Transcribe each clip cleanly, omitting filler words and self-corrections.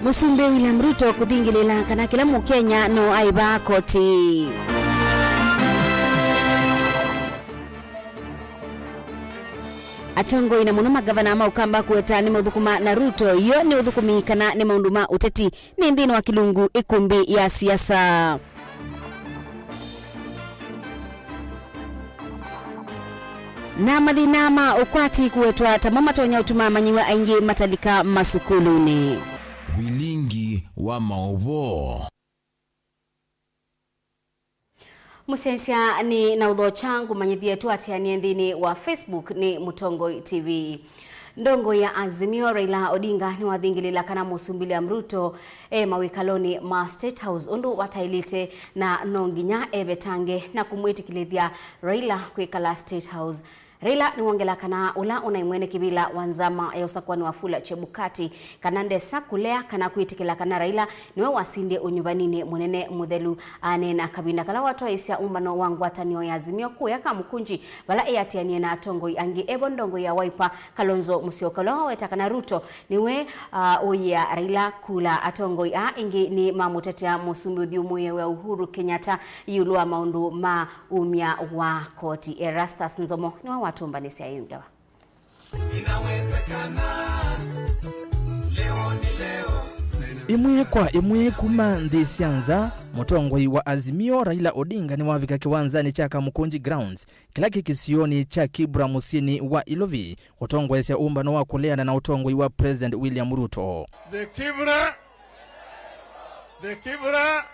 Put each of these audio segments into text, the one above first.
Musimbe William Ruto kuthingilila kana kila mukenya no aiba koti. Atongo ina muno magavana ama ukamba kuweta ni muthukuma na Ruto yo ni uthukumi kana ni maunduma uteti ni ndino wa kilungu ikumbi ya siasa. Na madhinama ukwati kuwetwa tamama tonya utuma manyiwa aingi matalika masukuluni. Vilingi Wa Mauvoo. Musensia ni na udho changu manyithia tu atiania ndini wa Facebook ni Mutongo TV. Ndongo ya Azimio Raila Odinga ni wathingilila kana musumbili ya Ruto mawikaloni ma State House undu watailite na nonginya ebetange na kumwitikilithia Raila kwikala State House. Raila ni wongela kana ula unaimwene kibila wanzama ya usakwani wafula Chebukati kanande sakulea kana kuitikila kana Raila niwe wasinde unyubanini munene muthelu anena kabina kala watu aisia umbano wangu watanio ya Azimio kuya kamukunji bala eyatianie na Atongo angi ebondongo ya Wiper Kalonzo Musyoka lo weta kana Ruto niwe oya Raila kula Atongo ingi ni mamutetea musumbi udhiumuye wa Uhuru Kenyatta yulua maundu umya wa koti. Erastus Nzomo ni watumba nisi aingawa. Inawezekana leo ni leo. Imwe kwa imwe kuma ndesianza Mutongoi wa Azimio Raila Odinga ni wavika kiwanzani chaka Mukunji Grounds kilaki kisioni cha Kibra Musini wa Ilovi utongoi sia umbano wa kuleana na utongoi wa President William Ruto. The Kibra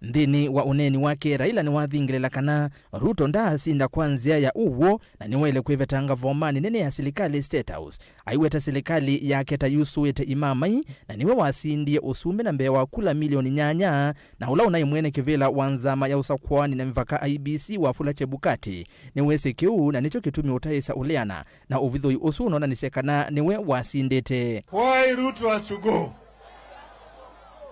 Ndini wa uneni wake Raila ni wathingilela kana Ruto ndasinda kwanzia ya uwo na niwele kwevetanga vomani nene ya serikali State House aiweta serikali ya keta yusuete imamai na niwe wasindie usume na mbewa kula milioni nyanya na ula unaimwene kivela wanzama ya usakwani na mvaka IBC wa fula Chebukati niwe sekiu na nicho kitumi utaisa uleana na uvidhoi usuno na nisekana niwe wasindete. Why Ruto has to go?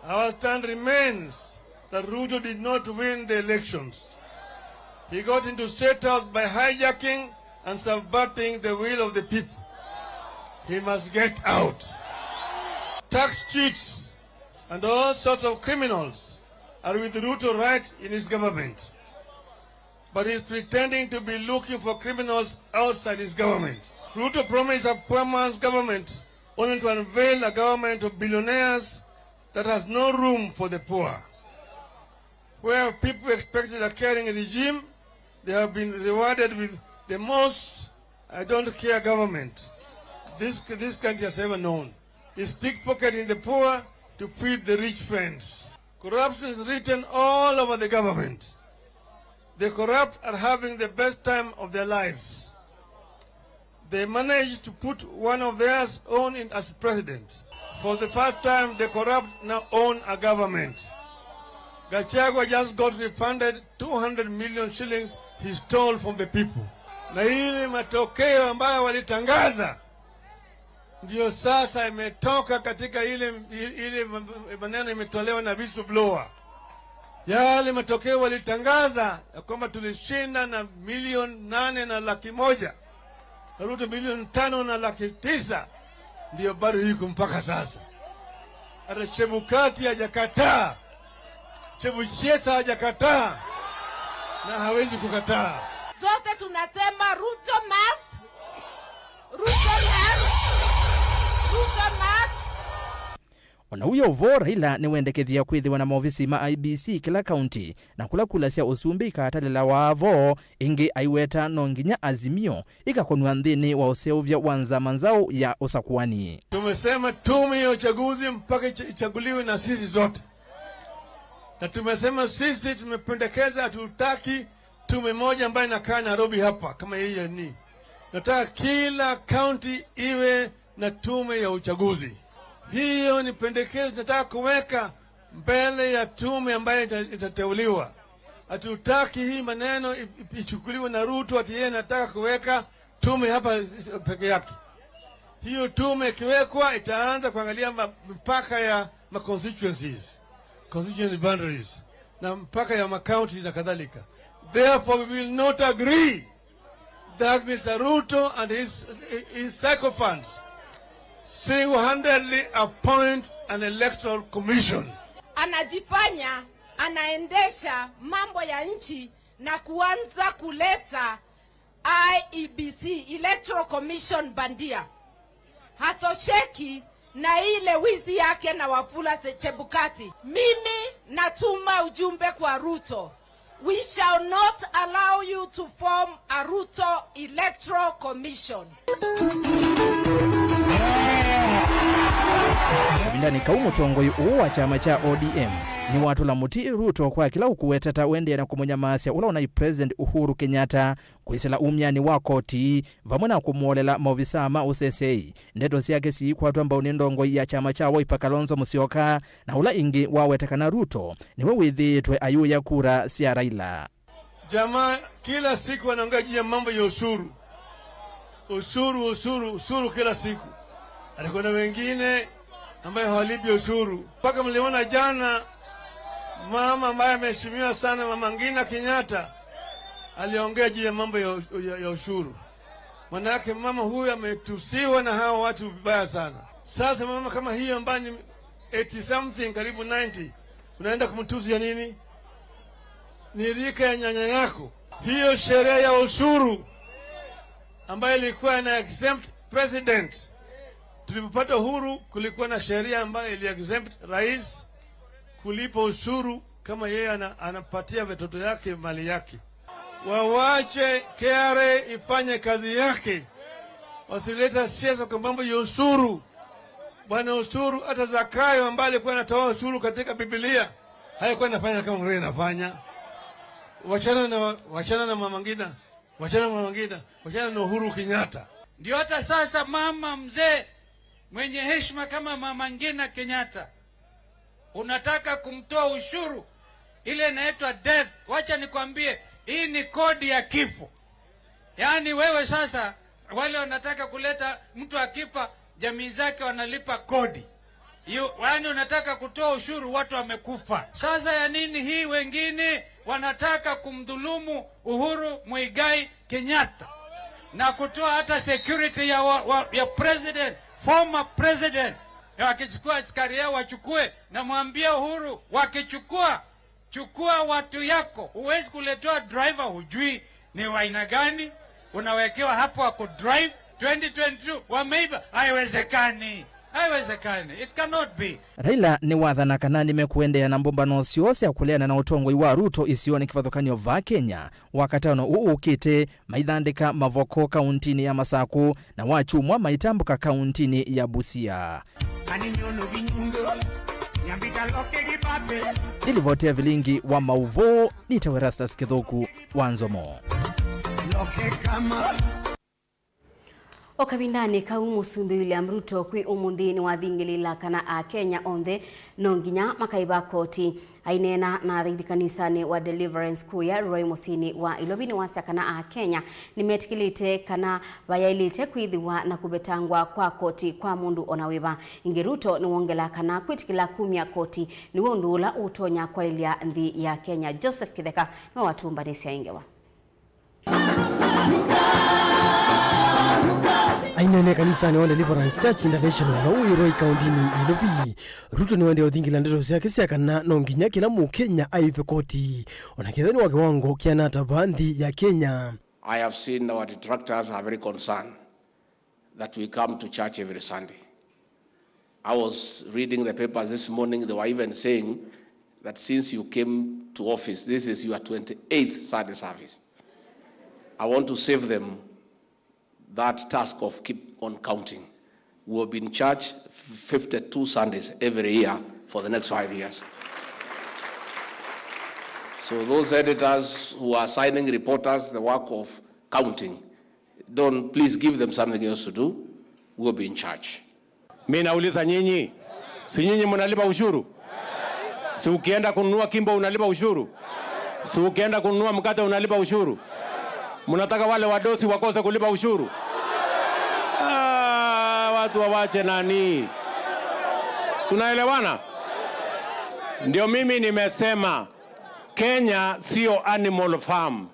Our stand remains that Ruto did not win the elections. He got into State House by hijacking and subverting the will of the people. He must get out. Tax cheats and all sorts of criminals are with Ruto right in his government. But he's pretending to be looking for criminals outside his government. Ruto promised a poor man's government only to unveil a government of billionaires that has no room for the poor. Where people expected a caring regime, they have been rewarded with the most I don't care government this country has ever known. It's pickpocketing the poor to feed the rich friends. Corruption is written all over the government. The corrupt are having the best time of their lives. They managed to put one of theirs own in as president. For the first time, the corrupt now own a government. Gachagua just got refunded 200 million shillings he stole from the people. Na ile matokeo ambayo walitangaza ndio sasa imetoka katika ile maneno imetolewa na whistleblower. Yale matokeo walitangaza kwamba tulishinda na milioni 8 na laki moja. Ruto milioni 5 na laki 9 ndio bado yuko mpaka sasa. Hata Chebukati hajakataa. Chebucheta hajakataa na hawezi kukataa. Zote tunasema Ruto must. Ruto must. Ruto must. Ona uyo uvo Raila ni wendekethia kwithiwa na maofisi ma IBC kila county na kula sia usumbi katalela wavo ingi aiweta nonginya Azimio ikakonwa nthini wa useuvya wanza manzao ya usakwani. Tumesema tume ya uchaguzi mpaka ichaguliwe na sisi zote. Na tumesema sisi tumependekeza hatutaki tume moja ambayo inakaa Nairobi hapa kama hii ni. Nataka kila county iwe na tume ya uchaguzi. Hiyo ni pendekezo nataka kuweka mbele ya tume ambayo itateuliwa. Hatutaki hii maneno ichukuliwe na Ruto ati yeye anataka kuweka tume hapa peke yake. Hiyo tume ikiwekwa itaanza kuangalia mpaka ya constituencies. Constituency boundaries na mpaka ya counties na kadhalika. Therefore we will not agree that Mr. Ruto and his sycophants single-handedly appoint an electoral commission. Anajifanya anaendesha mambo ya nchi na kuanza kuleta IEBC, Electoral Commission bandia. Hatosheki na ile wizi yake na Wafula Chebukati. Mimi natuma ujumbe kwa Ruto. We shall not allow you to form a Ruto Electoral Commission. Kabindani kaumu tongoi uwa chama cha ODM ni watu la muti Ruto kwa kila ukuwetata wende na kumunyamasia ula unai President Uhuru Kenyatta kuisela umyani wa koti vamuna kumuolela maovisama usesei ndeto siyake si kwa tuamba unindongo ya chama cha Wiper Kalonzo Musyoka na ula ingi wawetakana Ruto niwe withitwe ayu ya kura siya Raila. Jamaa kila siku wanaongea juu ya mambo ya ushuru. Ushuru kila siku. Alikuwa na wengine ambaye hawalipi ushuru. Mpaka mliona jana mama ambaye ameheshimiwa sana, Mama Ngina Kenyatta, aliongea juu ya mambo ya ushuru. Manake mama huyu ametusiwa na hao watu vibaya sana. Sasa mama kama hiyo ambaye ni 80 something karibu 90, unaenda kumtusi ya nini? Ni rika ya nyanya yako. Hiyo sheria ya ushuru ambayo ilikuwa na exempt president. Tulipopata uhuru kulikuwa na sheria ambayo ili exempt rais kulipa ushuru kama yeye anapatia watoto yake mali yake. Wawache KRA ifanye kazi yake. Wasileta siasa kwa mambo ya ushuru. Bwana ushuru hata Zakayo ambaye alikuwa anatoa ushuru katika Biblia haikuwa anafanya kama vile anafanya. Wachana na Mama Ngina. Wachana na Uhuru Kenyatta. Ndio hata sasa mama mzee mwenye heshima kama Mama Ngina Kenyatta unataka kumtoa ushuru ile inaitwa death. Wacha nikwambie, hii ni kodi ya kifo. Yaani wewe sasa wale wanataka kuleta mtu akifa jamii zake wanalipa kodi. Yaani unataka kutoa ushuru watu wamekufa. Sasa ya nini hii? Wengine wanataka kumdhulumu Uhuru Muigai Kenyatta na kutoa hata security ya president, former president. Wakichukua askari yao wachukue, na mwambie Uhuru chukua watu yako. Huwezi kuletea driver hujui ni wa aina gani unawekewa hapo ako drive 2022 wameiba. Haiwezekani. It cannot be. Raila ni wathana kana nimekuendea na mbombano siose ya kuleana na utongoi wa Ruto isioni kivathukanio va Kenya wakatano uukite maithandika Mavoko kauntini ya Masaku na wachumwa maitambuka kauntini ya Busia. Nilivotea Vilingi Wa Mauvoo, nitawerastas Kithuku Wanzomo. Okabindani kaumu sumbi William Ruto kwi umundini wa thingilila kana a Kenya onthe nonginya makaiba koti ainena na thithi kanisani wa Deliverance kuya Roy Musini wa ilobini wasa kana a Kenya nimetikilite kana vayailite kwithiwa na kubetangwa kwa koti kwa mundu onawiva ingi Ruto ni wongela kana kwitikila kumia koti ni wondula utonya kwa ilia nthi ya Kenya. Joseph Kitheka na watumba nisia ingewa ainene kanisani wa Deliverance Church International na uiroi kauntini ilobi. Ruto ni wende uthingila ndeto siake siakana nonginya kila Mukenya aipe koti onakethani wa kiwango kianata vanthi ya Kenya. I have seen our detractors are very concerned that we come to church every Sunday. I was reading the papers this morning. They were even saying that since you came to office, this is your 28th Sunday service. I want to save them that task of keep on counting. We will be in church 52 Sundays every year for the next 5 years. So those editors who are assigning reporters the work of counting, please give them something else to do. We will be in charge. Mimi nauliza nyinyi, si nyinyi mnalipa ushuru? Si ukienda kununua kimbo unalipa ushuru? Si ukienda kununua mkate unalipa ushuru? Mnataka wale wadosi wakose kulipa ushuru? Watu wawache nani? Tunaelewana? Ndio mimi nimesema Kenya sio animal farm.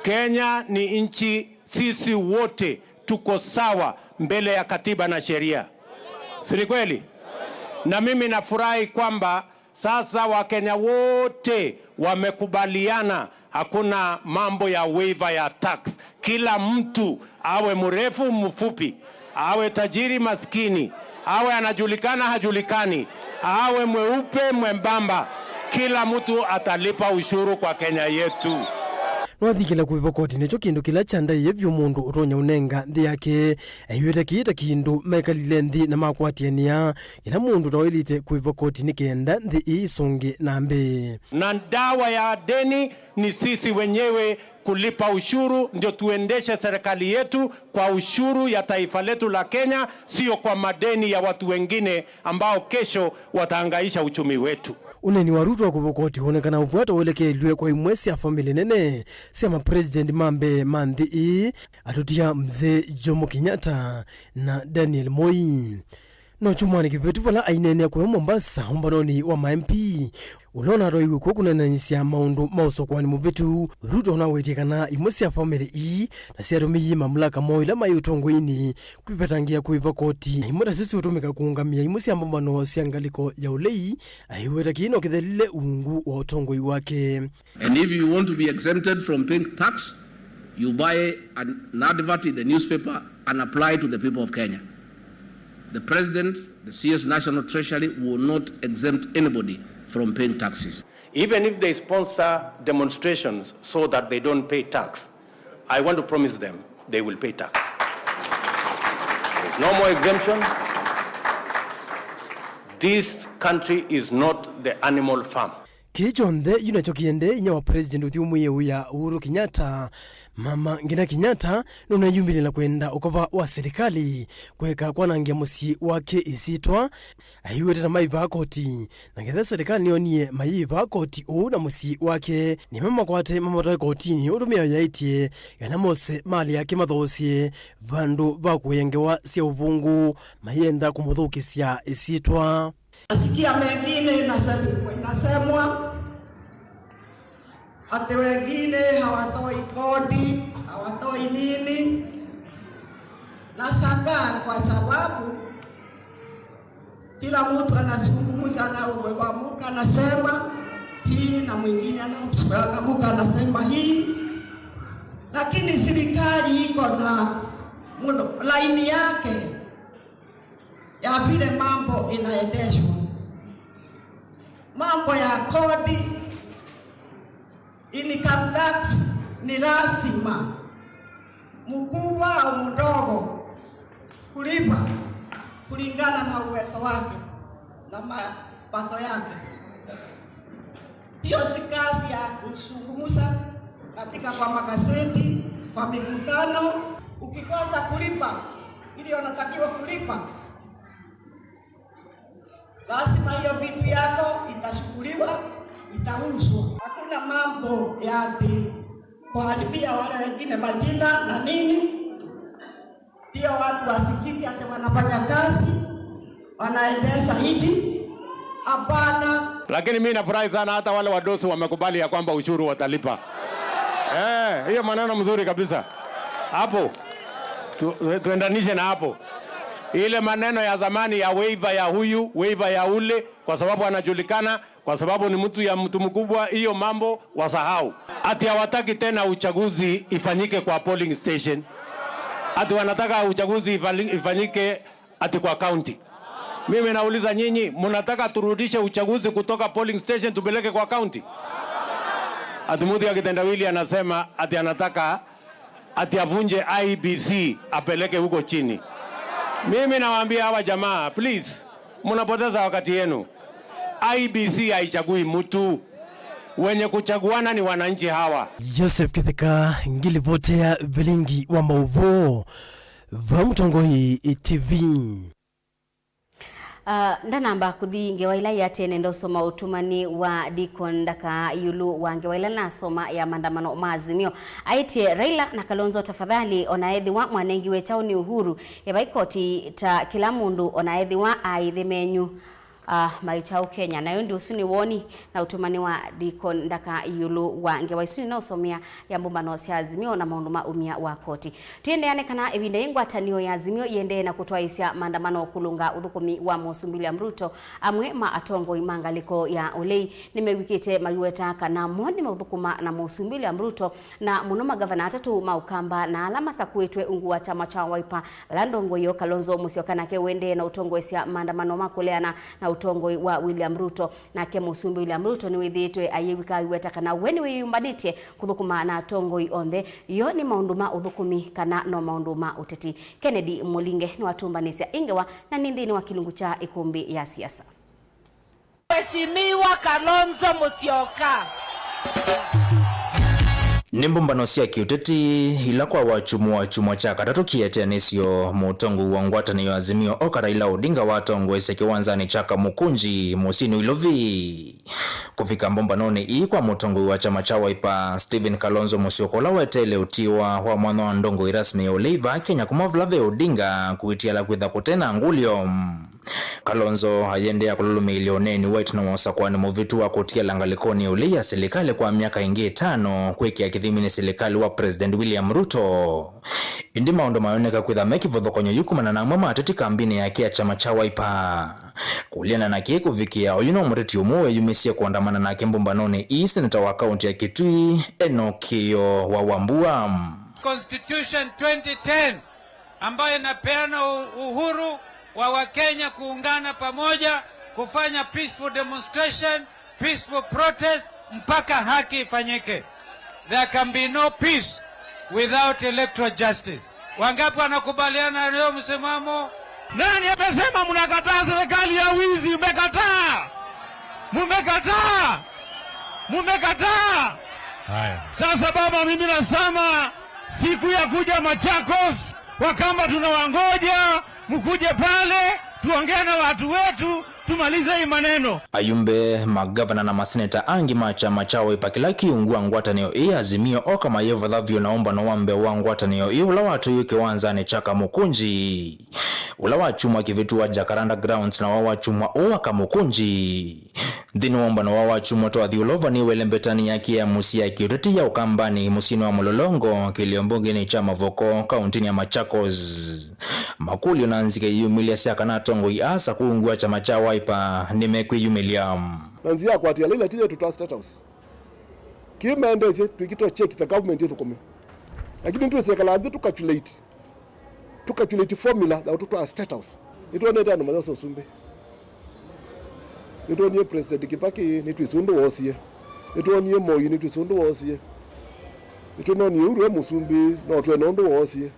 Kenya ni nchi, sisi wote tuko sawa mbele ya katiba na sheria. Si kweli? Na mimi nafurahi kwamba sasa Wakenya wote wamekubaliana hakuna mambo ya waiver ya tax. Kila mtu awe mrefu mfupi, awe tajiri maskini, awe anajulikana hajulikani, awe mweupe mwembamba, kila mtu atalipa ushuru kwa Kenya yetu. Nwathikila kuiva koti necho kindu kila chanda yevyo mundu utonya unenga nthi yake ayuete kiita kindu mekalile nthi na makwatiania ila mundu tawilite kuiva koti ni kenda nthi iisungi nambe. Na dawa ya deni ni sisi wenyewe kulipa ushuru, ndio tuendeshe serikali yetu kwa ushuru ya taifa letu la Kenya, sio kwa madeni ya watu wengine ambao kesho watahangaisha uchumi wetu. Uneni wa Ruto wa kuvokoti huonekana uvuata uelekelwe kwa imwesi ya familia nene sema president mambe manthi ii atutia mzee Jomo Kenyatta na Daniel Moi. No chumwani kipetu wala ainene kwa Mombasa umbanoni wa ma-MP ulona roiwe kwa kunananyisia maundu mauso kwani muvitu Ruto unawetekana imwesi ya familia ii na siyarumiyi mamlaka moila mayutongo ini kuivetangia kuiva koti imweta sisi utumika kuungamia imwesi ya mbambano siangaliko ya ulei aiweta kino kithelile ungu wa utongo iwake. And if you want to be exempted from paying tax, you buy an advert in the newspaper and apply to the people of Kenya. The President, the CS National Treasury will not exempt anybody from paying taxes. Even if they sponsor demonstrations so that they don't pay tax, I want to promise them they will pay tax. There's no more exemption. This country is not the animal farm. Kichonde yunachokiende inya wa president uthiumuye uya Uhuru Kenyatta mama ngina Kenyatta nuna yumbile na kwenda ukova wa serikali kweka kwa nangia musi wake isitwa ahiwete na maiva koti na ngetha serikali nionie maiva koti na musi wake ni mama kwate mama toa kotini udumia yaitie yana mose mali yake mathosie vandu vakuyengewa sia uvungu mayenda kumudhukisia isitwa. Asikia mengine inasemwa ati wengine hawatoi kodi, hawatoi nini. Nashangaa kwa sababu kila mtu anazungumza na uwewamuka anasema hii na mwingine anamuka anasema hii, lakini serikali iko na laini yake ya vile mambo inaendeshwa. Mambo ya kodi, income tax ni lazima mkubwa au mdogo kulipa kulingana na uwezo wake na mapato yake. Hiyo si kazi ya kuzungumza katika kwa magazeti, kwa mikutano. Ukikosa kulipa ili unatakiwa kulipa, lazima hiyo vitu yako itashughuliwa, itauzwa. Hakuna mambo ya ati kuharibia wale wengine majina na nini. Hiyo watu wasikiki ati wanafanya kazi, wanaendesha hivi. Hapana. Lakini mimi nafurahi sana hata wale wadosi wamekubali ya kwamba ushuru watalipa. Hiyo maneno mzuri kabisa. Hapo tuendanishe na hapo. Ile maneno ya zamani ya waiver ya huyu, waiver ya ule, kwa sababu anajulikana, kwa sababu ni mtu ya mtu mkubwa, hiyo mambo wasahau. Ati hawataki tena uchaguzi ifanyike kwa polling station. Ati wanataka uchaguzi ifanyike ati kwa county. Mimi nauliza nyinyi, mnataka turudishe uchaguzi kutoka polling station tupeleke kwa county? Ati mtu ya kitendawili anasema ati anataka ati avunje IBC apeleke huko chini. Mimi nawaambia hawa jamaa, please, mnapoteza wakati yenu. IBC haichagui mtu. Wenye kuchaguana ni wananchi hawa. Joseph Kitheka ngilivotea Vilingi Wa Mauvoo Vamutongoi TV. Ndanamba kuthi ngewaila ya tene ndosoma utumani wa Dikon ndaka yulu wa ngewaila na soma ya mandamano maazimio aitie Raila na Kalonzo tafadhali onaethi wa mwanengi we tauni Uhuru ya baikoti ta kila mundu onaethi wa aithe menyu maichao Kenya. Na yondi usuni woni na utumani wa Dikon Ndaka Yulu wa ngewa isuni na usomia ya mbumbano si Azimio na maunduma umia wa koti. Tuyendeane kana evinde ngwatanio ya Azimio yende na kutoa isia maandamano kulunga udhukumi wa Musumbili ya Mruto amwe maatongo imangaliko ya olei nimewikite mayueta kana mwani maudhukuma na Musumbili ya Mruto na munoma gavana atatu maukamba na alama sakuetwe ungu wa chama cha Wiper landongo yo Kalonzo Musyoka ke wende na utongo isia maandamano makuleana na utongo wa William Ruto na ke Musumbili William Ruto ni withitwe ayewika iweta kana weni wiyumbaditie kuthukuma na tongo ionde yo ni maunduma udhukumi kana no maunduma uteti. Kennedy Mulinge ni watumbanisia ingewa na nindini wa kilungu cha ikumbi ya siasa. Mheshimiwa Kalonzo Musyoka Nimbumbano cia kiuteti ila kwa wachumu cha katatu kietianisio mutongo wa ngwatanio Azimio Raila Odinga watongo ese kiwanzani chaka mukunji musini ilovi kufika mbombanoni ii kwa mutongo wa chama cha Wiper Stephen Kalonzo Musyoka lawetele utiwa wa mwana wa ndongo irasmi Oliva Kenya kumavlave Odinga kuitia la kwitha kutena ngulio Kalonzo hayende ya kululu milioneni white na wasakwani muvitu wa kutia langalikoni uli ya serikali kwa miaka ingi 5 kweki ya kithimini serikali wa President William Ruto. Indi maondo mayoneka kwitha meki vodhokonyo yukumana na mwema ateti kambini ya kia chama cha Wiper. Kuliana na kieku vikia oyuno mreti umuwe yumesia kuandamana na kembumbanoni seneta wa kaunti ya Kitui Enokio wa Wambua. Constitution 2010 ambayo inapeana uhuru wa Wakenya kuungana pamoja kufanya peaceful demonstration, peaceful protest mpaka haki ifanyike. There can be no peace without electoral justice. Wangapi wanakubaliana na leo msimamo? Nani amesema mnakataa serikali ya wizi? Mmekataa. Mmekataa. Mmekataa. Haya. Sasa baba, mimi nasema siku ya kuja Machakos Wakamba tunawangoja mkuje pale tuongee na watu wetu tumalize hii maneno. Ayumbe magavana na maseneta angi machama cha Wiper kila kiungua ngwatanio ii Azimio kama yevo dhavyo naomba na wambe wa ngwatanio ii ula watu yuke wanzani chaka mukunji ula wachumwa kivitu wa Jacaranda Grounds na wawachumwa uwaka mukunji dhini wamba na wawachumwa toa dhiulova ni welembetani yaki ya musia kiureti ya ukambani musini wa Mulolongo kiliombungi ni chama voko kauntini ya Machakos. Makuli unanzike yumilia siaka na tongo iasa kuungua chama cha Wiper nimekwi yumilia nanzia kwa ati alila tije tutoa status kimeendeze tukitoa check the government yetu kome lakini ndio serikali ndio tukachulate formula da tutoa status ito nenda no mazo sumbe ito ni president Kibaki ni twisundu wosie ito ni Moi ni twisundu wosie ito no ni uru musumbi no twe no ndo wosie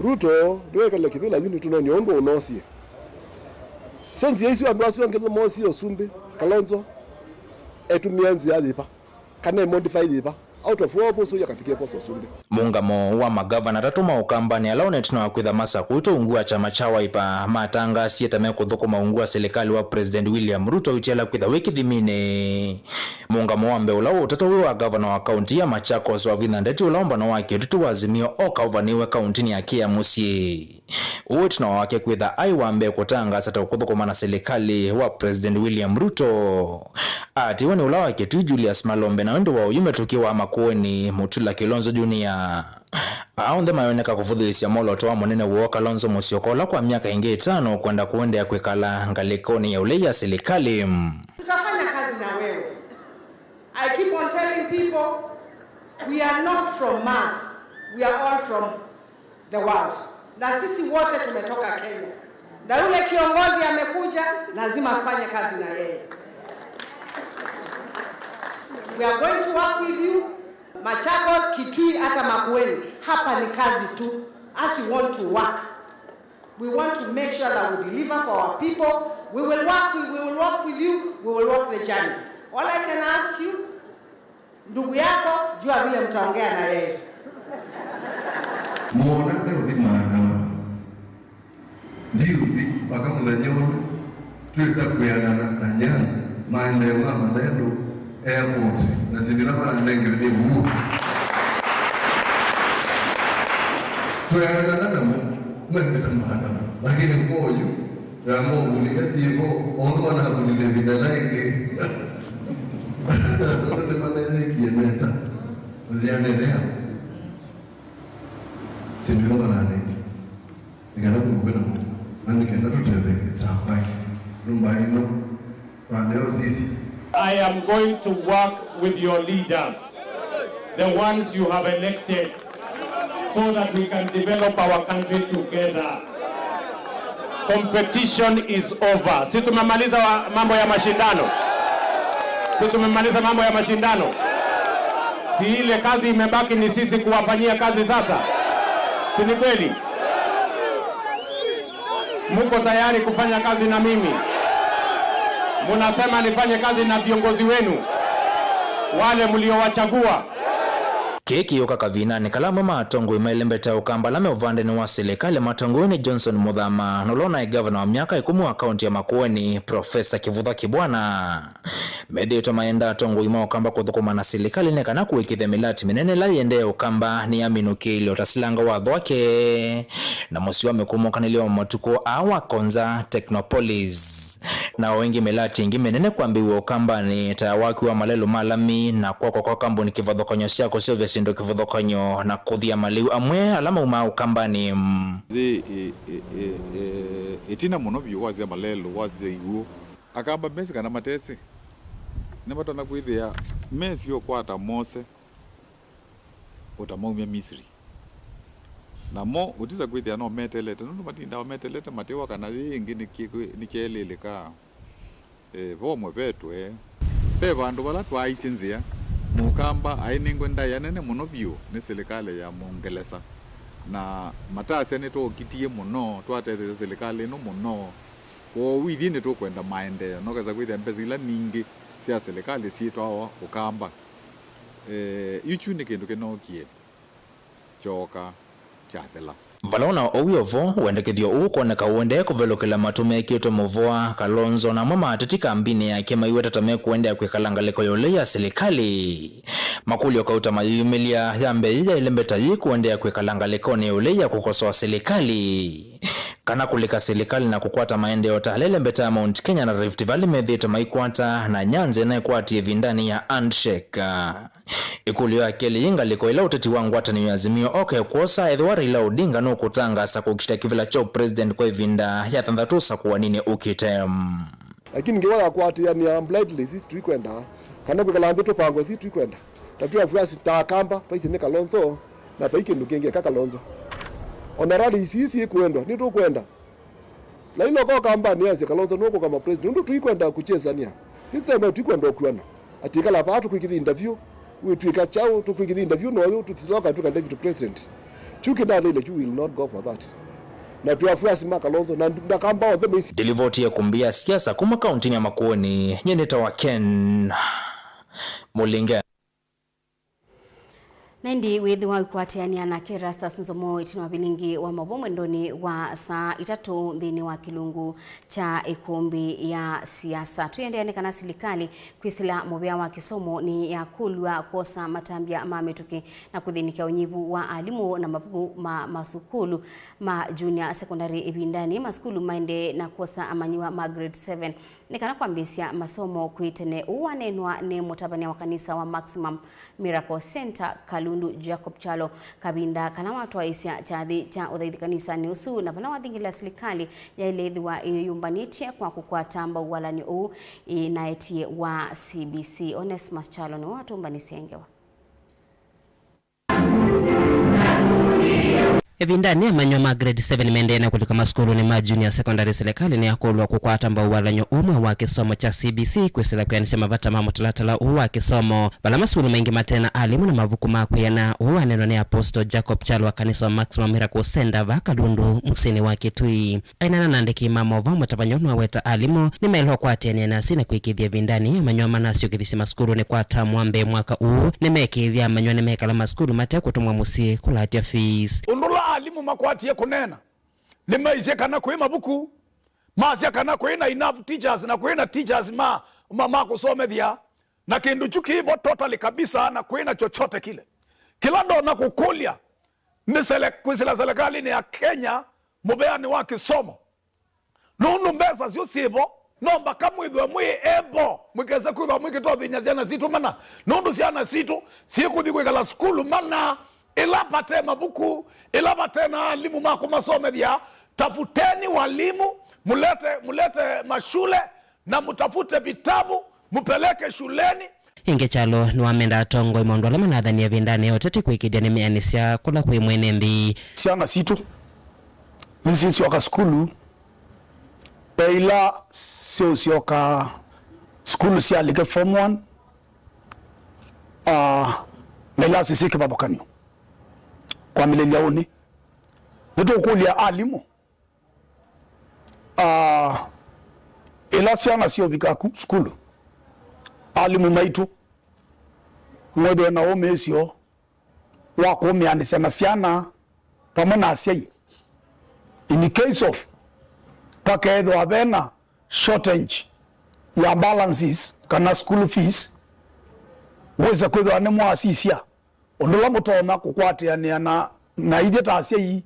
Ruto ndio kale kibela yuni tuno ni ondo unosie senzi yesu ambasu ngeze mosi osumbe Kalonzo etumianzi alipa kana modify lipa out of war boso yakapike poso sumbe mungamo wa magavana tatuma ukambani alaonet na kwitha masa kuito ungua chama cha Wiper matanga sieta meko dhoko maungua serikali wa President William Ruto utiala kwitha wiki dhimine mungamo wambe ulao utatowe wa governor wa kaunti ya Machakos wa Vinandeti ulaomba na wake tutu wa Azimio ovaniwe kauntini ya Kia Musie uwetu na wake kwitha aiwambe kutanga sata ukudhoko mana serikali wa President William Ruto ati wani ula wake tu Julius Malombe na wendo wa uyume tukiwa makuweni Mutula Kilonzo Junior aonde mayoneka kufudhisya moloto wa monene wa Kalonzo Musyoka kwa miaka ingi 5 kwenda kuende ya kwekala ngalikoni ya ule ya serikali. Tutafanya kazi na wewe. I keep on telling people we are not from Mars, we are all from the world. Na sisi wote tumetoka Kenya. Na yule kiongozi amekuja lazima afanye kazi na yeye. We are going to work with you. Machakos, Kitui, hata Makueni. Hapa ni kazi tu. As you want to work. We want to make sure that we deliver for our people. We will work with you. We will walk the journey. All I can ask you, ndugu yako, jua vile mtaongea na yeye. Mwana leo ni maandamano. Ndio wakamudhanyona. Tuweza kuyana na Nyanza. Maendeleo maneno airport na zindira mara ndenge ni uhuru. Tuyaenda na mwembeta maandamano. Lakini kwa hiyo Ramo ulika sipo ono wana bulile vinalaike. Ono ne maneze kieneza. Uziane leo. Sindilo manane. Nikana kumbuka na nani kenda tutende tabai. Rumba ino. Kwa leo sisi. I am going to work with your leaders, the ones you have elected, so that we can develop our country together. Competition is over. Si tumemaliza mambo ya mashindano? Si tumemaliza mambo ya mashindano? Si ile kazi imebaki ni sisi kuwafanyia kazi sasa? Si ni kweli? Muko tayari kufanya kazi na mimi? Munasema nifanye kazi na viongozi wenu wale mliowachagua. Keki yoka kavina ni kalamu matongo imelembeta ukamba lame uvande ni wa serikali matongoni Johnson Muthama nolona governor wa miaka 10 wa kaunti ya Makueni Profesa Kivutha Kibwana medito maenda tongo ima ukamba kuthukuma na serikali nekana kuwekithe milati minene la yende ukamba ni aminuki ile utasilanga watho wake na musiwa mekumoka nilio matuko awa konza Technopolis na wengi melati ingi menene kuambiwa ukamba ni tawaki wa malelo malami na kwa kambuni kivothokonyo siako sio vyasindo kivothokonyo na kuthia maliu amwe alama uma ukamba ni itina muno byo wazi malelo wazi iwo akamba mesi kana matese nebato na kuithia mesi yo kwata mose utamomya Misri na mo utiza kuithia no metelete no matinda metelete matewa kana ingi nikeleleka bomwe betu be bandu bala twaisinzia mukamba ainingo ndaya nene muno byo ne serikali ya Mongelesa na matase ne to kitie muno twatete serikali no muno o withine to kwenda maendeleo no kaza kuithia mpezila ningi sia serikali si twa ukamba yuchuni kindu kinokie choka chatela valona owiyovo wendekethio ukoneka uende kuvelokela matume kito Muvoa Kalonzo na mama atatika mbini ya kema iweta tame kuende kwikalangaleko yole ya serikali makuli okauta mayumilia yambe ya ilembeta yi kuende kwikalangaleko ne yole ya kukosoa serikali kana kulika serikali na kukwata maendeleo talele mbeta Mount Kenya na Rift Valley medhito maikwata na Nyanze na kwati vindani ya handshake ikulio akeli inga liko ila uteti wangu watani ya Azimio okay kuosa edwari ila Odinga no kutanga sa kukita kivila cho president kwa vinda ya thandatusa kuwa nini ukitem lakini ngewa kwati yani blindly sisi tuikwenda kana kukalande to pango sisi tuikwenda tapia fuasi takamba paisi ne Kalonzo na paike ndukenge kaka Kalonzo onarali sisi kwenda ni tu kwenda na ilo kwa kamba ni azi Kalonzo noko kama president ndo tuikwenda kucheza nia sisi ndio tuikwenda kuona atikala patu kuikithi interview we tuika chao tukuikithi interview no yo tusiloka tuka David president chuki dale you will not go for that na tuafuasi Kalonzo na ndakamba on the base delivoti ya kumbia siasa kuma kaunti ya Makueni nyeneta wa Ken Mulinga Nendi withi wa kwatiania na kera Stars Nzomo itinwa Vilingi wa Mauvoo mwendoni wa saa 3 ndini wa kilungu cha ikumbi ya siasa. Tuyendeane kana serikali kwisila mobea wa kisomo ni ya kulwa kosa matambia mametuki na kuthinikia unyivu wa alimu na mabugu masukulu ma junior secondary ibindani maskulu maende na kosa amanyiwa ma grade 7 nikana kwambisia masomo kuitene uwanenwa ne mutabania wa kanisa wa Maximum Miracle Center Kalundu Jacob Chalo kabinda kana watu waisia chathi cha udhaithi kanisa ni usu na pana wathingila serikali ya ilethi wa yumbanitia kwa kukwatamba uwalani u inaetie wa CBC Onesmus Chalo ni watu mbanisengewa Evindani amanywa ma grade 7 mendena kulika maskulu ni ma junior secondary serikali ni akolwa kukwata mba uwalanyo umwe wa kisomo cha CBC kwesila kuyanisha mavata mamutulatala uwa kisomo bala maskulu mengi matena alimu na mavuku makuyana uwa neno ni Apostle Jacob Chalo wa kanisa wa Maximum Miracle Center va Kalundu musini wa Kitui ainana nandiki Mauvoo mutapanyonu weta alimu ni mailo kwa tenia nasi na kuikithia vindani amanywa manasi ukithisi maskulu ni kwa tamwambe mwaka uu ni mekithia amanywa ni mekala maskulu mate kutumwa musi kulatia fees alimu makwati kunena nimeise kana kuima buku masia kana kuina enough teachers na kuina teachers mama kusomethia na kindu chukibo totally kabisa na kuina chochote kile kila ndo na kukulia ni kwisila serikali ni ya Kenya mubeani wa kisomo nundu mbesa sio sibo nomba kamwithwe mwi ebo mwikeza kwithwa mwikitothinya ciana citu mana nundu ciana citu cikuthi kwikala skulu mana ila pate mabuku ila pate na alimu mako masomethia. Tafuteni walimu, mulete mashule na mutafute vitabu mupeleke shuleni. Ingechalo nwamenda tongo imondo ala manathania vindane yotete kwikidia ni mianisya kula kwi mwene mbi ciana citu nicioka skulu peila cioka skulu cialike form 1 nela cisike bathukanio kwa milelia uni nitukulia alimu ila ciana ciovikaku skulu alimu maitu mwethwe na umecio wa kumianisya na ciana pamwe na aciai in case of pakethwa bena shortage ya balances kana school fees weza kwethwa ni mwasisia ondula mutona kukwatiania na ithie ta aciai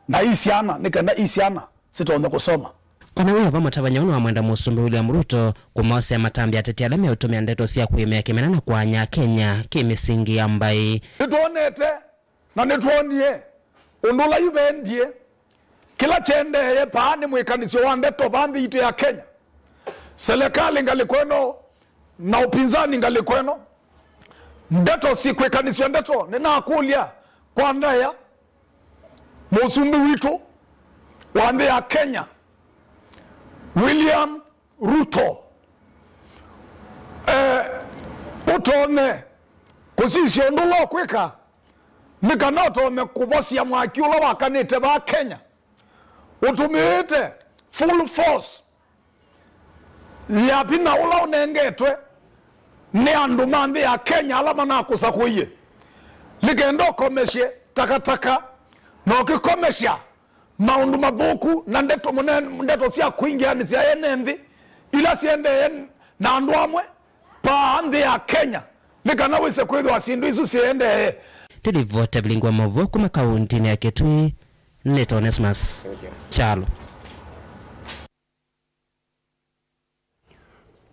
na isiana nikana isiana sitone kusoma. Wanawe vamutabanya wa mwenda musumbi William Ruto kumose matambi atete ala meutumia ndeto cia kwimea kimenana kwa nya Kenya kimisingi ambai nituonete na nituonie undula yubendie kila chende ye paani mwikanisyo wa ndeto bambi itu ya Kenya. Serikali ngalikweno na upinzani ngalikweno ndeto si kwikanisyo ndeto ninakulia kwa ndaya musumbi witu wa nde ya Kenya William Ruto utone kusisyo ndulo kwika nikanotome kubosia mwakiulo wakanite ba Kenya utumite full force ya pina ula unengetwe ni andu mambi ya Kenya alama na kusakuye ligendo komeshe takataka no kikomesha maundu mathuku na ndeto cia kuingia ni cia enenthi ila ciende na andu amwe pa anthi ya Kenya nikana wise kwithwa cindu isu ciende Vilingi Wa Mauvoo kuma kaunti ya Kitui Neto Onesmus Chalo.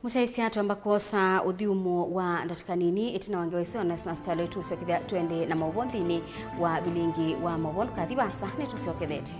Musaisi atu ambakosa uthiumu wa ndatikanini itina wangewese Onesmus Chalo itusiokithia twende na Mauvoo nthini wa Vilingi Wa Mauvoo kathibasa nitusiokithete.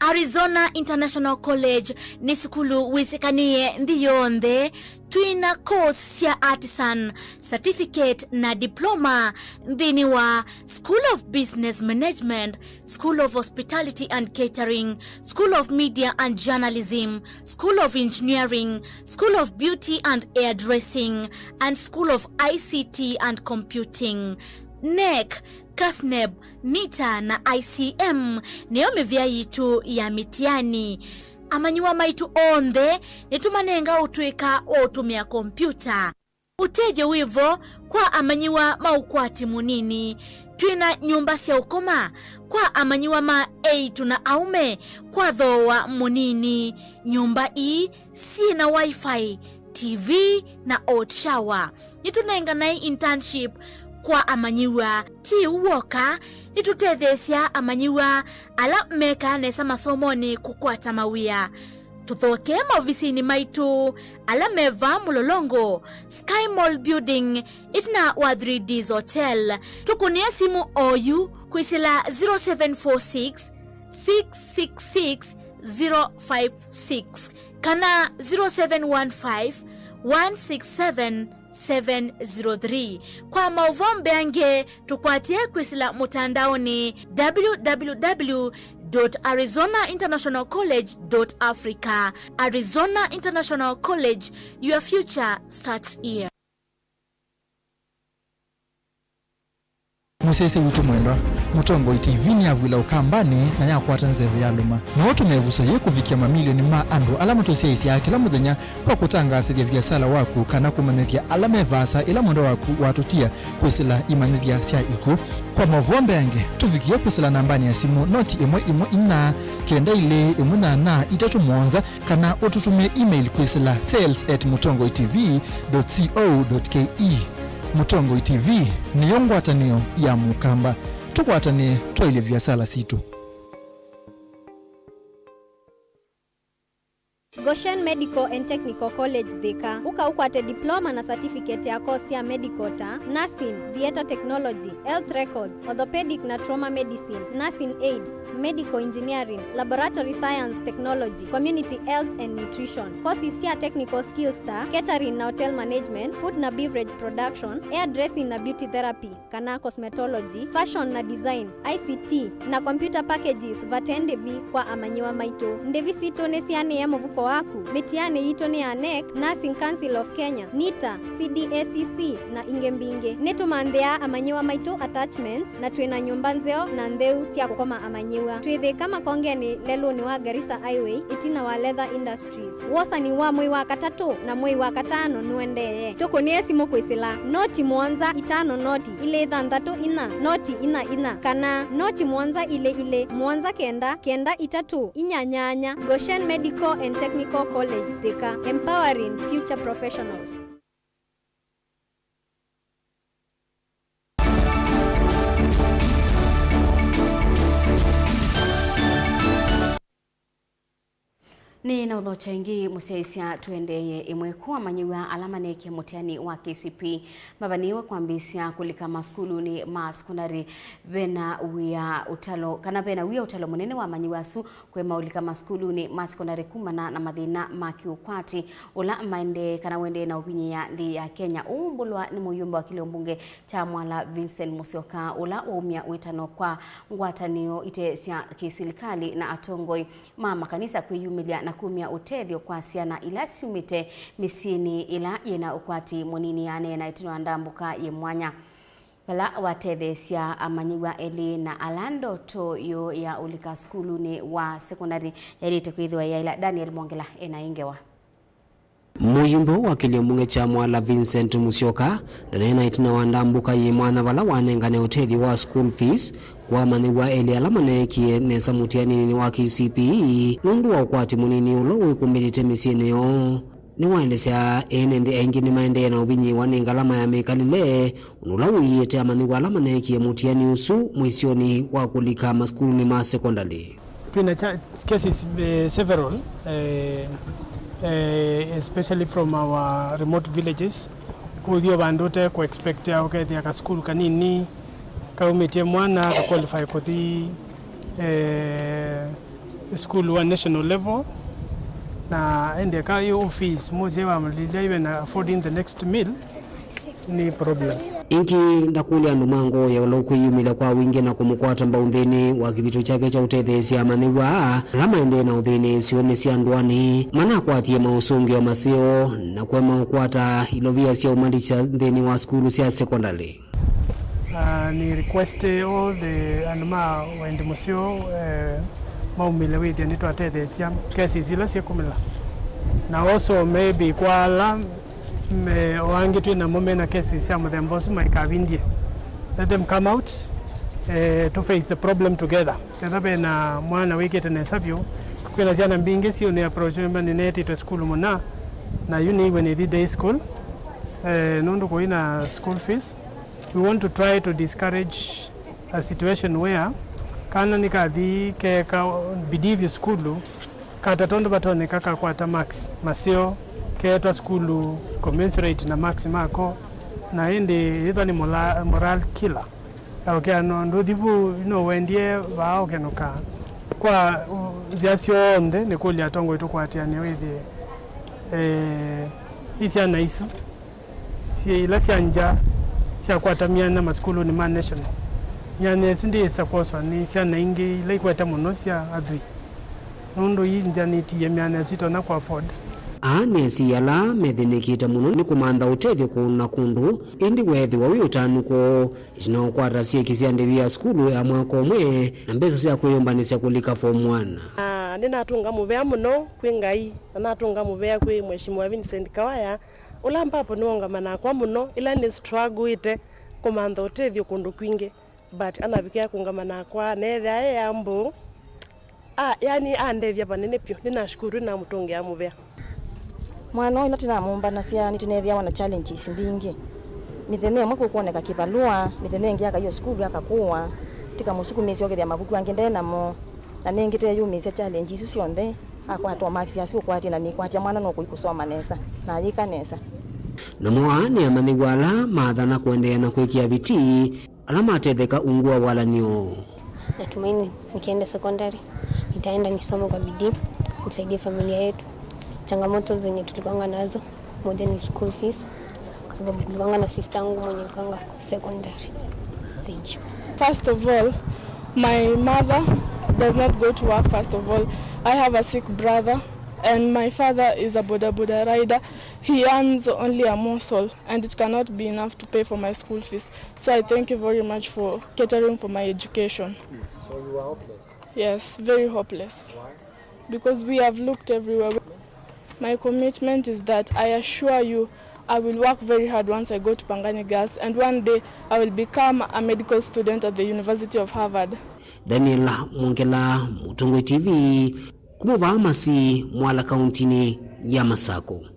Arizona International College ni sukulu wisikanie ndiyonde twina course ya artisan certificate na diploma ndini wa School of Business Management, School of Hospitality and Catering, School of Media and Journalism, School of Engineering, School of Beauty and Hairdressing, and School of ICT and Computing. NEC, KASNEB, NITA na ICM niyo mivya yitu ya mitiani. Amanyiwa maitu onde nitumanenga utwika otumia kompyuta. Uteje wivo kwa amanyiwa maukwati munini. Twina nyumba sia ukoma kwa amanyiwa ma eitu na aume kwa dhowa munini. Nyumba ii si na wifi, TV na hot shower. Nitunenga na internship kwa amanyiwa ti uwoka nitutethesia amanyiwa ala meka nesa masomoni kukwata mawia. Tuthoke maofisini maitu ala meva mulolongo Sky Mall Building itina wa 3Ds Hotel. Tukunia simu oyu kuisila 0746 666 056 kana 0715 167 703. Kwa mauvombe ange tukwatie kwisila mutandaoni www.arizonainternationalcollege.africa. Arizona International College, your future starts here. Musese witu mwendwa Mutongo TV ni avwila ukambani na yakwata nzeve ya luma na watu mevusa ye kufikia mamilioni ma andu alama tosiaisi ya kila muthenya kwa kutangasithia biasala waku kana kumanithia alama evasa ila mwendo waku watutia kwisila imanithia sia iku. Kwa mavombe yange tufikia kwisila nambani ya simu noti imwe ina kenda ile imuna na itatu mwonza kana ututumia email kwisila sales@mutongotv.co.ke. Mutongo TV ni yongwatanio ya mukamba tukwatane twaile vyasala situ. Goshen Medical and Technical College Thika ukwate diploma na certificate ya course ya medical ta nursing, theater technology, health records, orthopedic na trauma medicine, nursing aid, medical engineering, laboratory science technology, community health and nutrition. Courses ya technical skills ta catering na hotel management, food na beverage production, hairdressing na beauty therapy, kana cosmetology, fashion na design, ICT na computer packages vatendevi kwa amanyiwa maito. Ndevi sito nesiane ya mavuko waku. Mitiane yito ni ANEC, Nursing Council of Kenya, NITA, CDACC na ingembinge. Neto mandea amanyiwa maito attachments na tuena nyumbanzeo na ndeu siya kukoma amanyiwa. Tuweze kama konge ni lelo ni wa Garissa Highway, itina wa Leather Industries. Wosa ni wa mwei wa katatu na mwei wa katano nuendeye. Toko ni esimo kwisila. Noti mwanza itano noti. Ile ithandatu ina. Noti ina. Kana noti mwanza ile. Mwanza kenda itatu. Inyanyanya. Goshen Medical and Technical College Thika, empowering future professionals. Ni na udhocha ingi musiaisia tuendeye imwekuwa manyiwa alama neke mutiani wa KCP mabaniwe kwambisia kulika maskulu ni masekondari bena wia utalo munene wa manyiwasu kwe maulika maskulu ni masekondari kumana na madhina makiukwati ula maende kana wende na upinyi ya ndi ya Kenya uumbulwa ni muyumba wa kiliombunge cha Mwala Vincent Musyoka ula waumia uitano kwa ngwatanio ite siya kisilikali na atongoi mama kanisa kweyumilia na kumia utethio kwa siana ila siumite misini ila yena ukwati munini ane na itino andambuka ye mwanya. Pala watethesia amanyiwa eli na alando toyo ya ulika skulu ni wa sekondari yalite kuidhiwa ya ila Daniel Mwongela ena ingewa. Muyumbo wa kiliombunge cha Mwala Vincent Musyoka na itina wandambuka ye mwana wala wanengane utethio wa school fees kwa maniwa eli alamane kie nesa mutiani ni wa KCPE nundu wa ukwati munini ulo wikumilite misini yo ni waendesha enende engini maende na uvinyi wanengalama ya mekalile unula wiyete amaniwa alamane kie mutiani usu mwisioni wa kulika maskulu ni ma secondary. Twina cases several especially from our remote villages kuthio bandote ku expect ya ukethia ka school kanini kaumetie mwana ka qualify kuthi school wa national level na ende ka yo office moze wa mlilia even affording the next meal ni problem. Inki ndakuli andumango ya ulo kuyumila kwa wingi na kumukwata mbaundhini wa kithito chake cha utethesia maniwa lama ende na udhini sione si anduani mana kwatie mausungi wa masio na kwa maukwata ilovia siya umandicha ndhini wa skulu siya secondary. Ni request all the anduma waende musio maumile withi anito atethesia kesi zila siya kumila na also maybe kwa la wangi twina momena kesi sia muthembosu maikavindie let them come out to face the problem together kethabe na mwana wikete na sabio kwina ciana mbingi sio ni approach ni neti to school muna na uni when the day school nundu kuina school fees. We want to try to discourage a situation where kana nikathi keka bidivyo skulu kata tondo batone kaka kwata max masio ketwa skulu commensurate na max mako na ende ithwa ni moral killer okay no nduthibu wendie vao kenuka kwa ziasio onde ni kulia tongo itukwatiane withi isia na isu si ila sianja sia kwatamia na maskulu ni man national nyane sundi sakoswa ni sia na ingi ile kwata muno sia adhi nundo yinja ni tiyemiana sito na kwa afford nesi yala methinikite muno ni kumantha utethio kuna kundu indi wethi wa wiyutanuko itinaokwata siekisia ndivia skulu ya mwaka umwe na mbesa sia kuyumbanisya kulika form 1. Ninatunga muvea muno kwi ngai natunga muvea kwi mheshimiwa Vincent Kawaya ula mpapo niwongamana kwa muno ila ni struggle ite kumantha utethio kundu kwingi but anavikia kungamana kwa netha ya mbu yani andethia panene pyo ninashukuru na mutungi ya muvea mwana ina tina mumba na sia nitinethia wana challenges mbingi mithene mwe kuoneka kibalua mithene ngiaka yo school akakuwa tika musuku mezi ogeria mabuku angende namo na ningite yumisia challenge isu cionthe akwatwa marks yacio kwati na ni kwatia mwana no kuikusoma nesa na yika nesa na mwaani amanigwala madhana kuendelea na kuikia viti alama atetheka ungua wala nio. Natumaini nikienda secondary nitaenda nisome kwa bidii nisaidie familia yetu. Changamoto zenye tulikuwa nazo moja ni school fees kwa sababu tulikuwa na sister yangu mwenye alikuwa secondary. Thank you. First of all, my mother does not go to work. First of all, I have a sick brother and my father is a boda rider. He earns only a morsel and it cannot be enough to pay for my school fees. So I thank you very much for catering for my education. So you are hopeless? Yes, very hopeless. Why? Because we have looked everywhere. My commitment is that I assure you I will work very hard once I go to Pangani Girls and one day I will become a medical student at the University of Harvard. Daniela Mongela, Mutongo TV, Kumuvamasi, Mwala Kauntini ya Masako.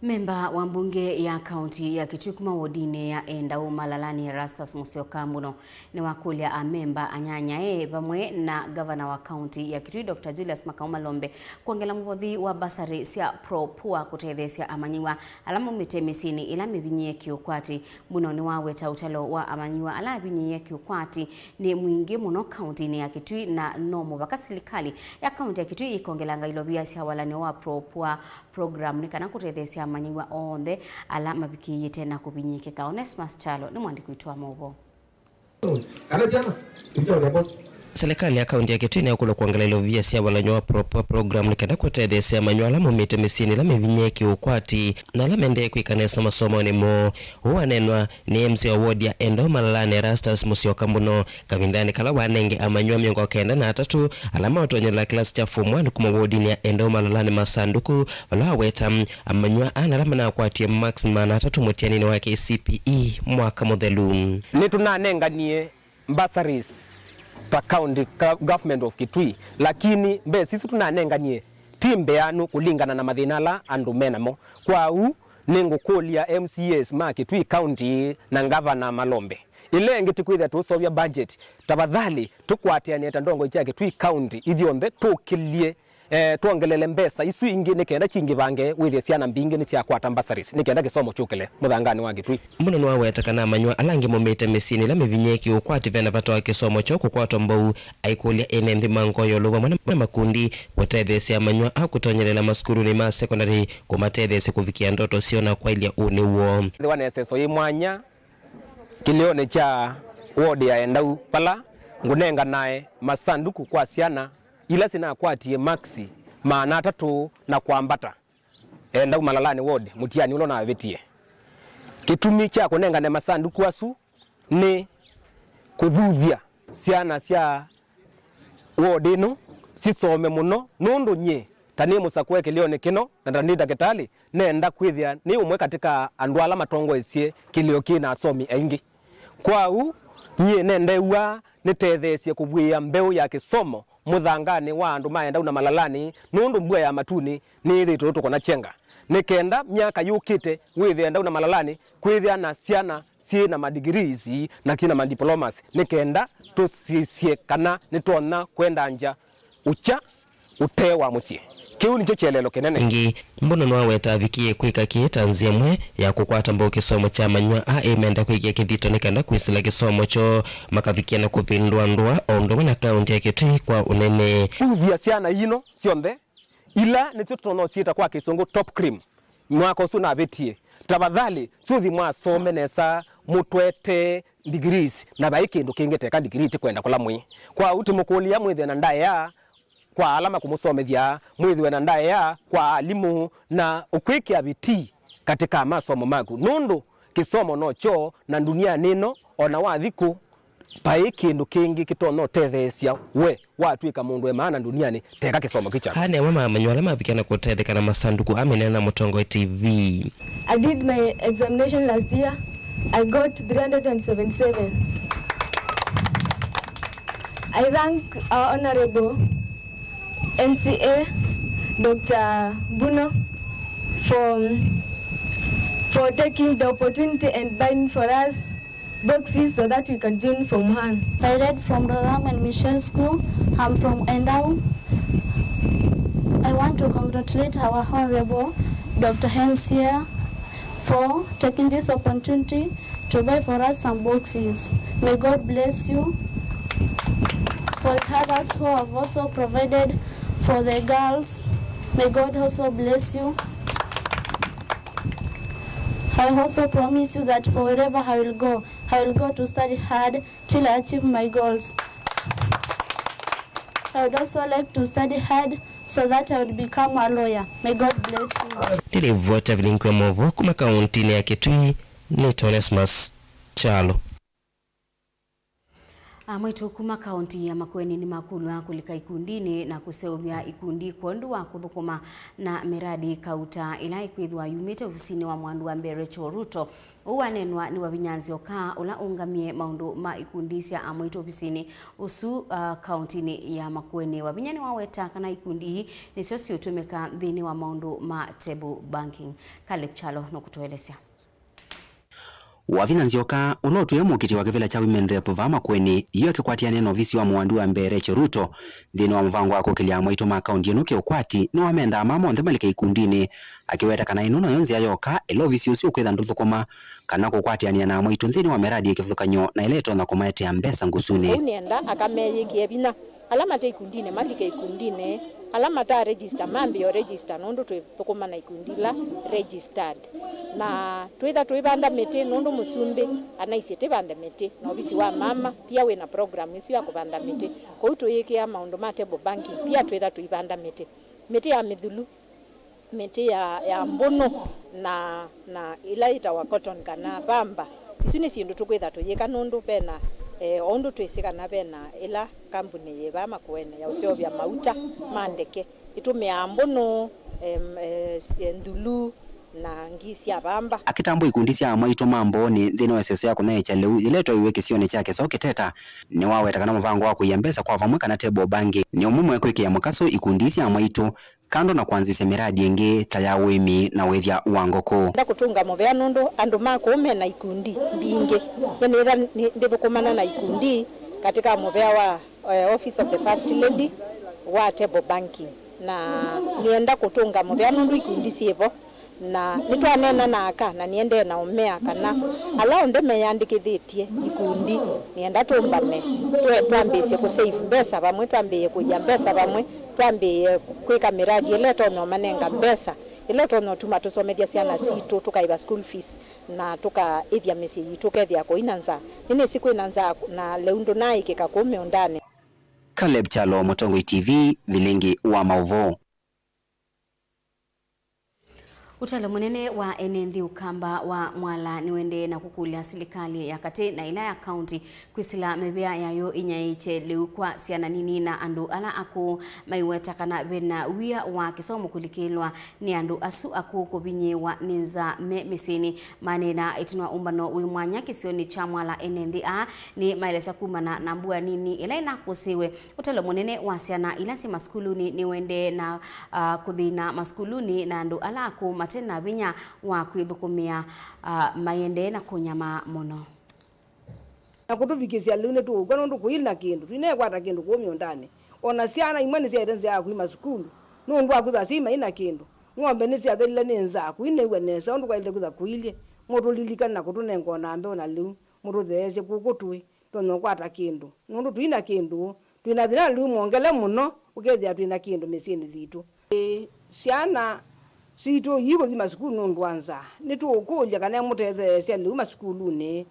Memba wa mbunge ya kaunti ya Kitui wodini ya Endau Malalani Erastus Musyoka muno ni wakulia amemba anyanya pamwe na gavana wa kaunti ya Kitui Dr. Julius Makauma Lombe kuongela muvothi wa basari cia propua kutethesia amanyiwa alamu mitemisini ila mibinyie kiukwati muno ni waweta utalo wa amanyiwa ala binyie kiukwati ni mwingi muno kaunti ya Kitui na nomo baka serikali ya kaunti ya Kitui ikongelanga ilobia cia walani wa propua program ni kana kutethesia amanyiwa onde ala mabiki tena kubinyike ka Onesmus Chalo ni mwandiko itwa Mauvoo. Serikali ya kaunti ya Kitui na kulo kuangalia lovia sia walanyoa program nikenda kutethesia manywala mumite misini la mevinyeki ukwati na la mende kuikanesa masomo ni mo huwanenwa ni MC wa ward ya Endau Malalani Erastus Musyoka muno kavindani kala wanenge amanywa miongo kenda na atatu alama watonyela klasi cha form 1 kuma wardini ya Endau Malalani masanduku wala weta amanywa analama na kwatia maxima na atatu mutianini wake CPE mwaka modelu ni tunanenganie bursaries ta county government of Kitui lakini mbe sisi tunanenganie timbe yanu kulingana na mathinala andu menamo kwa u ningukulia MCAs ma Kitui county na governor Malombe ile ngitikwitha tusovya budget tafadhali tukwatiania tandongo cha Kitui county ithionthe tukilie tuongelele mbesa isu ingi nikenda chingi bange withia ciana mbingi ni cia kwata bursaries nikenda gisomo chukele muthangani wa Kitui muno no awetakana amanywa alangi mumite misini la mevinyeki ukwati vena batwa kisomo choko kwatwa mbau aikulia enendi mangoyo luwa mwana makundi watethesia amanywa akutonyelela maskuru ni ma secondary kumatethesia kufikia ndoto siona kwa ilia uni uo wana SSO imwanya kilione cha ward ya Endau pala ngunenga nae masanduku kwa siana ila sina kwatie maxi maana atatu na kwambata Endau Malalani ward mutiani ulo na vetie kitumi cha kunenga na masanduku asu ni kuthuthia siana cia ward ino sisome muno nundu nye tani musakwe kilione kino na ndanida ketali nenda kwithia ni umwe katika andu ala matongo esie kilio kina asomi aingi kwa u nye nendewa nitethesie kubwia mbeu ya kisomo muthangani wa andu ma Endau na Malalani nundu mbua ya matuni ni thito tuko na chenga nikenda miaka yukite withi Endau na Malalani kwithia na siana na madegrees na kina madiplomas nikenda tusisie kana nitona kwenda anja ucha utewa musie kiu nicho chelelo kenene ngi mbono no aweta vikie kwika kitanzia mwe ya kukwata mbo kisomo cha manywa aemenda kwikia kithito nikenda kwisila kisomo cho makavikia na kupindwa ndwa ondo na kaunti ya Kitui kwa unene uvia siana ino sionthe ila nitio tutono ciita kwa kisongo top cream mwako suna betie tafadhali suthi mwasome nesa mutwete degrees na baikindu kingeteka degree kwenda kula mwi kwa utimukulia mwithe na ndaya kwa alama kumusomethia mwithiwe na ndaya kwa alimu na ukwikia biti katika masomo magu nundu kisomo nocho na dunia nino ona wathiku pai kindu kingi kitono tethesia we watwika mundu e maana duniani teka kisomo kicha hane mama amanywa mavikana kutetheka na masanduku amenena Mutongo TV. I did my examination last year. I got 377. I thank our honorable MCA Dr. Buno for taking the opportunity and buying for us boxes so that we can join from hand. I read from Rolam and Michelle School. I'm from Endau. I want to congratulate our Honorable Dr. Hensia for taking this opportunity to buy for us some boxes. May God bless you. For the others who have also provided for the girls, may God also bless you. I also promise you that for wherever I will go to study hard till I achieve my goals. I would also like to study hard so that I would become a lawyer. May God bless you. Nilivota Vilingi Wa Mauvoo kuma kaunti ya Kitui ni Onesmus Chalo. Mwitu kuma kaunti ya Makueni ni makulwa kulika ikundini na kuseumia ikundi kuondua kuthukuma na miradi kauta ila ikwithwa yumite ofisini wa mwandu wa mbere Ruto. Uwanenwa ni wabinyanzi oka ula ungamie maundu ma ikundisia amwitu ofisini usu kauntini ya Makueni. Wabinyani waweta kana ikundi hii ni sosi utumeka dhini wa maundu ma table banking. Kaleb Chalo no kutuelesea. Wavinanzioka ulotuye mukiti wa kivila cha women rep va Makueni iyo akikwatiane na ofisi wa mwandu wa mbere Ruto dhini wa mvango wako kilia mwaito makaunti yenuke ukwati ni wamenda mamonde malike ikundini akiweta kana inuno yonzi ayoka ilo ofisi usi ukwitha nduthukuma kana kukwatiania na mwaito dhini wa miradi ikithukanyo na ileto na kumaete ya mbesa ngusuni unenda akameye kiebina alama te ikundine malike ikundine alama ta register mambi yo register nondo twithukuma na ikundila registered na twitha twibanda mete nondo musumbi anaisete banda mete na ofisi wa mama pia we na program isu ya kubanda mete kwa hiyo tuyekia maundu ma table banking pia twitha twibanda mete ya mithulu mete ya mbono na ilaita wa cotton kana bamba isu ni sindu tukwitha tuyeka nondo pena ondo twesika na bena ila kampuni yeba Makueni ya usio vya mauta mandeke itumia mbono ndulu na ngisi ya bamba akitambo ikundisi ya mwaito mambo ni dhini wa seso yako na echalewu ileto iweke sione chake soke teta ni wawe takana mvango wako yambesa kwa vamweka na table bangi ni umumu kweke ya mwakaso ikundisi ya mwaito kando na kuanzisha miradi yenge tayawemi na wethya wangoko nda kutunga movea nondo andu makuume na ikundi binge yani ndithukumana na ikundi katika movea wa office of the first lady wa table banking na nienda kutunga movea nondo ikundi sievo na nitwanena naka na niende na umea kana ala onde meyandikithitie ikundi nienda tumbame twambise ku save mbesa bamwe twambie kuja mbesa bamwe twambie kwika miradi ileto no manenga mbesa ileto no tuma tusomethia ciana citu tukaiba school fees na tuka ithia message tukethia ko inanza nini siku inanza na leundo na ikika kume undane. Kaleb Chalo, Mutongo TV, Vilingi Wa Mauvoo. Utalo munene wa enendi ukamba wa mwala niwende na kukulia serikali ya kate na ila ya county kwisila mebea yayo inyaiche leu kwa siana nini na andu ala aku maiweta kana bena wia wa kisomo kulikilwa ni andu asu aku kubinye wa ninza mesini manena itinwa umbano wimwanya kisioni cha mwala enendi ni maelesa kumana na mbua nini ila ina kusiwe. Utalo munene wa siana ila si maskuluni niwende na kudhina maskuluni na andu ala aku tena binya wa kwithukumia mayende na kunyama muno na kutubikisia lune tu kwa ndu kuina kindu twine kwata kindu kumyo ndani ona siana imani cia irenze ya kuima sukulu nundu akutha sima ina kindu ngombe ni cia thelile ni nza kuine wenesa ndu kwaile kutha kuilie mutu lilikana na kutunengo na mbe ona liu mutu these kukutui tono kwata kindu nundu twina kindu twina thina liu mongele muno ukethia twina kindu misini thitu siana sito yigo thima sukulu nundu anza nitukulia kana mutethecia liu masukuluni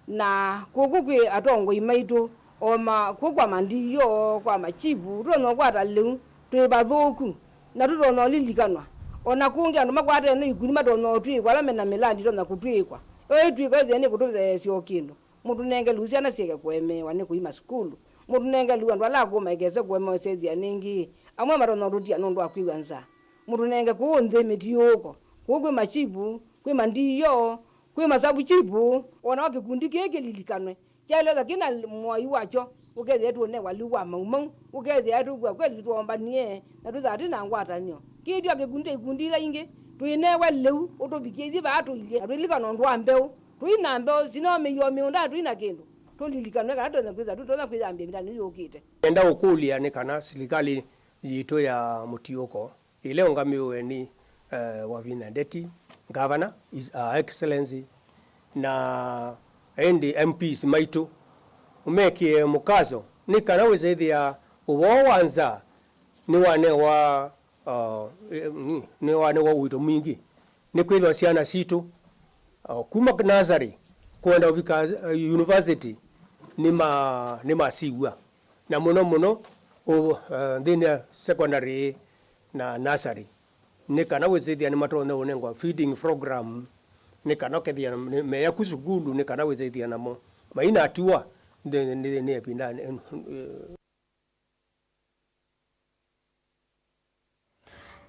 na kukukwi atongo imaitu oma kukwa mandiyo kwa machibu rono kwata liu twebathuku na tutono lilikanwa ona kungi andu makwate no ikuni matono twi kwala mena milandi tona kutwikwa twi kwa thene kututhecia kindu mundu nenge luciana cieke kwemewa ni kuima sukulu mundu nenge lu andu ala kuma igeze kwemewa cethia ningi amwe matono rutia nundu akwiwa nza mundu nenge kuunthi mitiuko kukwi machibu kwi mandiyo kwi masabu chibu ona wakikundi keke lilikanwe kele lakina mwai wacho ukethia tuone waliwa maumau ukethia tu kwa kweli tuombanie na tuthati na ngwata nyo kidio akikundi ikundira ingi tuine waleu oto bikiezi ba to ile abelika no ndo ambeo tuina ambeo sino me yo me onda tuina kendo to lilikana kana to kwiza ambe ndani yokite enda ukulia ne kana serikali yito ya Mutioko ile ngamiwe ni wa Vinandeti governor is excellency na endi MPs maito umeke mukazo ni kana wezethia uwowanza ni wane wa wito mingi ni kwithwa ciana citu kuma nursery kwenda uvika university ni masigwa na muno thini secondary na nursery ni kana wezethia ni matone unengwa feeding program ni kana kethia me ya kusugulu ni kana wezethia namo maina atua ni epindani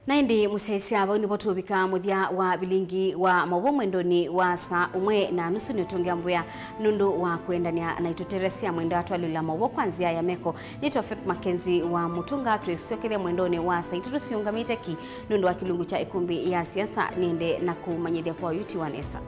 Naindi musaisi abo nibo tubika muthia wa Vilingi wa Mauvoo mwendoni wa saa 1:30 ni utongia mbuya nundu wa kuendania na ituteresia mwendo atwalila Mauvoo kwanzia ya meko nito MAKENZI wa mutunga tuisokelia mwendoni wa saa 3 siungamiteki nundu wa kilungu cha ikumbi ya siasa niende na kumanyithia kwa yuti wanesa.